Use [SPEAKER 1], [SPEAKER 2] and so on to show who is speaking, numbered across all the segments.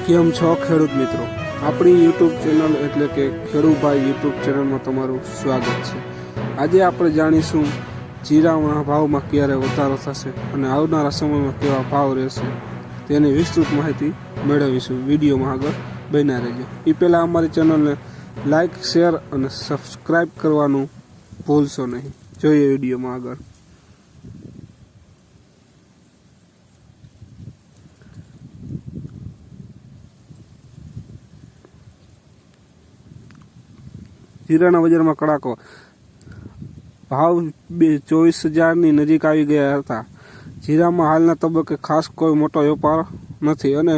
[SPEAKER 1] કેમ છો ખેડૂત મિત્રો? આપણી યુટ્યુબ ચેનલ એટલે કે ખેડૂભાઈ યુટ્યુબ ચેનલમાં તમારું સ્વાગત છે। આજે આપણે જાણીશું જીરાના ભાવમાં ક્યારે વધારો થશે અને આવનારા સમયમાં કેવા ભાવ રહેશે તેની વિસ્તૃત માહિતી મેળવીશું। વિડીયોમાં આગળ બન્યા રહેજો। એ પહેલાં અમારી ચેનલને લાઇક, શેર અને સબસ્ક્રાઈબ કરવાનું ભૂલશો નહીં। જોઈએ વિડીયોમાં આગળ। જીરાના બજારમાં કડાકો ભાવ 24,000ની નજીક આવી ગયા હતા। જીરામાં હાલના તબક્કે ખાસ કોઈ મોટો વેપાર નથી અને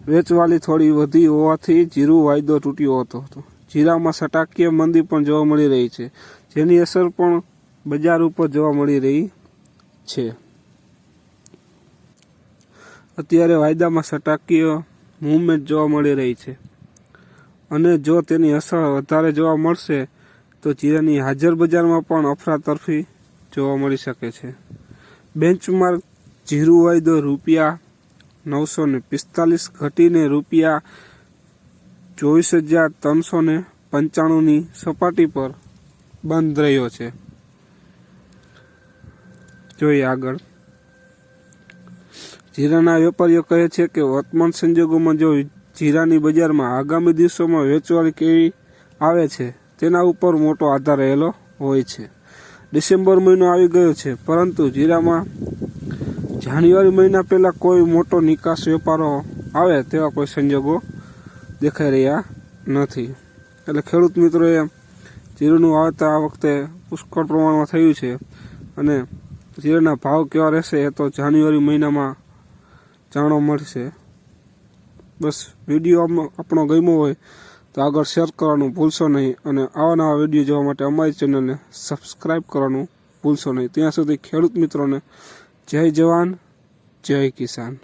[SPEAKER 1] વેચવાલી થોડી વધી હોવાથી જીરું વાયદો તૂટ્યો હતો। જીરામાં સટાકીય મંદી પણ જોવા મળી રહી છે, જેની અસર પણ બજાર ઉપર જોવા મળી રહી છે। અત્યારે વાયદામાં સટાકીય મૂવમેન્ટ જોવા મળી રહી છે અને જો તેની અસર વધારે જોવા મળશે તો જીરાની હાજર બજારમાં પણ અફરાતફરી જોવા મળી શકે છે। બેન્ચમાર્ક જીરું વાયદો ₹945 ઘટીને ₹24,395ની સપાટી પર બંધ રહ્યો છે। જોઈએ આગળ। જીરાના વેપારીઓ કહે છે કે વર્તમાન સંજોગોમાં જો જીરાની બજારમાં આગામી દિવસોમાં વેચવાલી કેવી આવે છે તેના ઉપર મોટો આધાર રહેલો હોય છે। ડિસેમ્બર મહિનો આવી ગયો છે, પરંતુ જીરામાં જાન્યુઆરી મહિના પહેલાં કોઈ મોટો નિકાસ વેપારો આવે તેવા કોઈ સંજોગો દેખાઈ રહ્યા નથી। એટલે ખેડૂત મિત્રોએ જીરુંનું વાવેતર આ વખતે પુષ્કળ પ્રમાણમાં થયું છે અને જીરાના ભાવ કેવા રહેશે એ તો જાન્યુઆરી મહિનામાં જાણવા મળશે। બસ વિડીયો આપણો ગમ્યો હોય તો આગળ શેર કરવાનું ભૂલશો નહીં અને આવા નવા વિડીયો જોવા માટે અમારી ચેનલને સબસ્ક્રાઈબ કરવાનું ભૂલશો નહીં। ત્યાં સુધી ખેડૂત મિત્રોને જય જવાન, જય કિસાન।